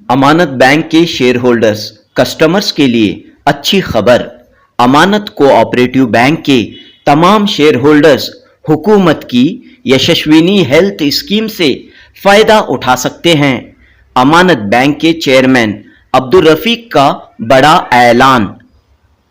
अमानत bank के share holders customers के लिए अच्छी खबर। अमानत कोऑपरेटिव बैंक के तमाम शेयर होल्डर्स हुकूमत की यशस्विनी हेल्थ स्कीम से फायदा उठा सकते हैं। अमानत बैंक के चेयरमैन अब्दुल रफीक का बड़ा ऐलान।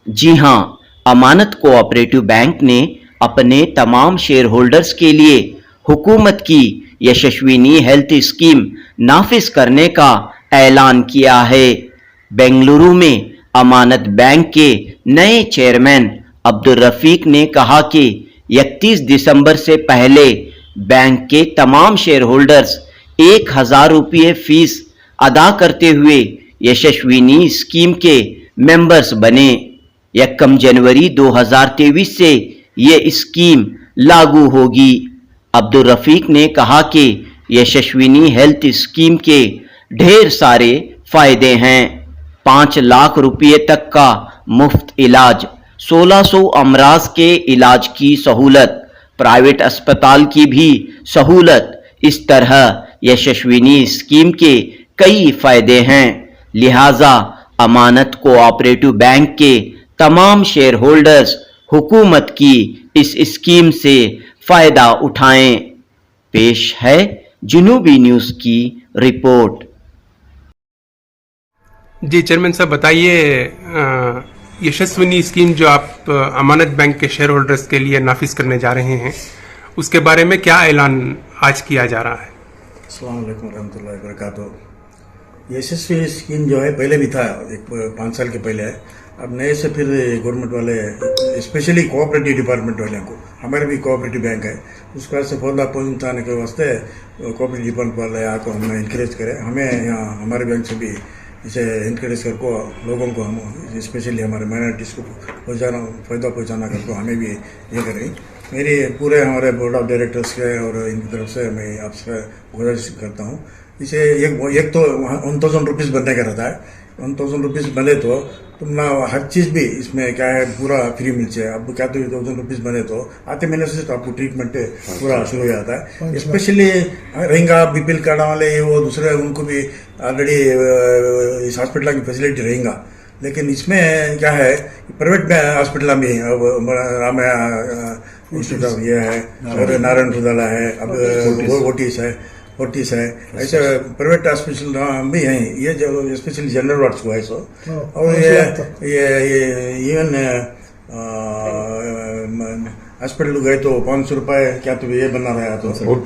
जी हां, अमानत कोऑपरेटिव बैंक ने अपने तमाम शेयर होल्डर्स के लिए हुकूमत की यशस्विनी हेल्थ स्कीम नाफिज करने का ऐलान किया है। बेंगलुरु में अमानत बैंक के नए चेयरमैन अब्दुल रफीक ने कहा कि 31 दिसंबर से पहले बैंक के तमाम शेयर होल्डर्स 1000 रुपये फीस अदा करते हुए यशस्विनी स्कीम के मेंबर्स बने। 1 जनवरी 2023 से ये स्कीम लागू होगी। अब्दुल रफीक ने कहा कि यशस्विनी हेल्थ स्कीम के ढेर सारे फायदे हैं। 5 लाख रुपये तक का मुफ्त इलाज, 1600 अमराज के इलाज की सहूलत, प्राइवेट अस्पताल की भी सहूलत। इस तरह यशस्विनी स्कीम के कई फायदे हैं। लिहाजा अमानत कोऑपरेटिव बैंक के तमाम शेयर होल्डर्स हुकूमत की इस स्कीम से फायदा उठाएं। पेश है जुनूबी न्यूज़ की रिपोर्ट। जी चेयरमैन साहब, बताइए यशस्विनी स्कीम जो आप अमानत बैंक के शेयर होल्डर्स के लिए नाफिज करने जा रहे हैं, उसके बारे में क्या ऐलान आज किया जा रहा है? अस्सलाम वालेकुम रहमतुल्लाहि व बरकातुहू। यशस्वी स्कीम जो है पहले भी था, 5 साल के पहले है। अब नए से फिर गवर्नमेंट वाले, स्पेशली कोऑपरेटिव डिपार्टमेंट वाले को, हमारे भी कोऑपरेटिव बैंक है, उसका से फायदा पहुंचाने के वास्ते कोऑपरेटिव डिपार्टमेंट वाले आको हमें इनकरेज करें। हमें यहाँ हमारे बैंक से भी इसे इनकरेज करको लोगों को, हम स्पेशली हमारे माइनॉरिटीज़ को फ़ायदा पहुँचाना करको हमें भी ये करें। मेरी पूरे हमारे बोर्ड ऑफ डायरेक्टर्स के और इनकी तरफ से मैं आपसे गुजारिश करता हूँ, इसे एक तो 1000 रुपीज़ बनने का रहता है। 1000 रुपीज़ बने तो तुम ना हर चीज़ भी इसमें क्या है पूरा फ्री मिल जाए। अब क्या तो 1000 रुपीज़ बने तो आते महीने से तो आपको ट्रीटमेंट पूरा शुरू हो जाता है। स्पेशली रहेगा बीपीएल कार्ड वाले, वो दूसरे उनको भी ऑलरेडी इस हॉस्पिटल की फैसिलिटी रहेगा। लेकिन इसमें क्या है, प्राइवेट हॉस्पिटल में अब रामया इंस्टीट्यूट ये है और नारायण रुदाला है, अब फोर्टिस है, ऐसे प्राइवेट हॉस्पिटल भी हैं। ये जो स्पेशली जनरल वार्ड्स को है सो, और ये इवन हॉस्पिटल गए तो 500 रुपए क्या तो ये बना रहा है, तो आउट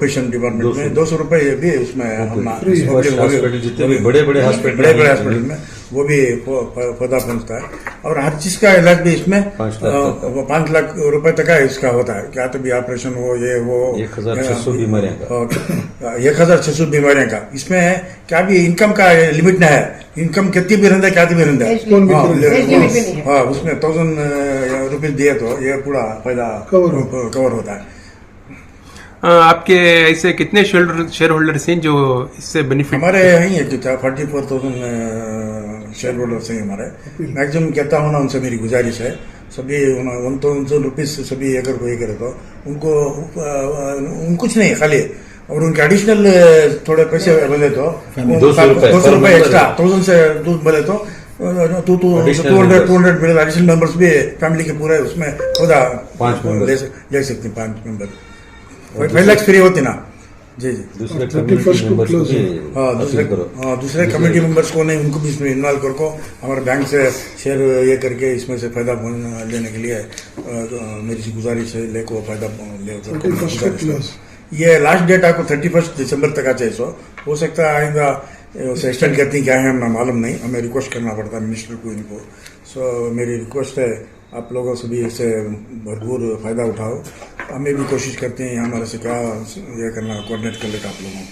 पेशेंट डिपार्टमेंट में 200 रुपए भी उसमें बड़े बड़े हॉस्पिटल में वो भी फायदा पहुंचता है। और हर चीज का इलाज भी इसमें 5 लाख रुपए तक का इसका होता है। क्या तो भी ऑपरेशन हो, ये वो 1600 बीमारियां का इसमें क्या भी इनकम का लिमिट ना है। इनकम कितनी भी रहता है, क्या भी रहता है, हाँ उसमें 1000 रुपीज दिए तो ये पूरा फायदा कवर होता है। आपके ऐसे कितने शेयर होल्डर्स हैं जो इससे बेनिफिट? हमारे यही है जो 44,000 शेयर होल्डर्स हैं हमारे। मैक्सिमम कहता हूँ ना, उनसे मेरी गुजारिश है सभी 1000 रुपीज सभी अगर कोई करे तो उनको कुछ नहीं, खाली और उनके एडिशनल थोड़े पैसे बने तो 200 रुपए एक्स्ट्रा 1000 से दूध बने तो 200 मिले। एडिशनल मेंबर्स भी फैमिली के पूरे उसमें खुदा ले सकते हैं 5 मेंबर। 5 लाख फ्री होती ना। जी दूसरे कम्युनिटी मेंबर्स को नहीं, उनको भी इसमें इन्वॉल्व करको हमारे बैंक से शेयर ये करके इसमें से फायदा लेने के लिए मेरी गुजारिश है, लेको फायदा ले। ये लास्ट डेट आपको 31 दिसंबर तक आ चाहिए। सो हो सकता है आएगा उसे एक्सटेंड करती क्या है हमें मालूम नहीं, हमें रिक्वेस्ट करना पड़ता है मिनिस्टर को इनको। सो मेरी रिक्वेस्ट है आप लोगों से भी इससे भरपूर फायदा उठाओ। हमें भी कोशिश करते हैं हमारे से क्या ये करना, कोऑर्डिनेट कर लेता आप लोगों को।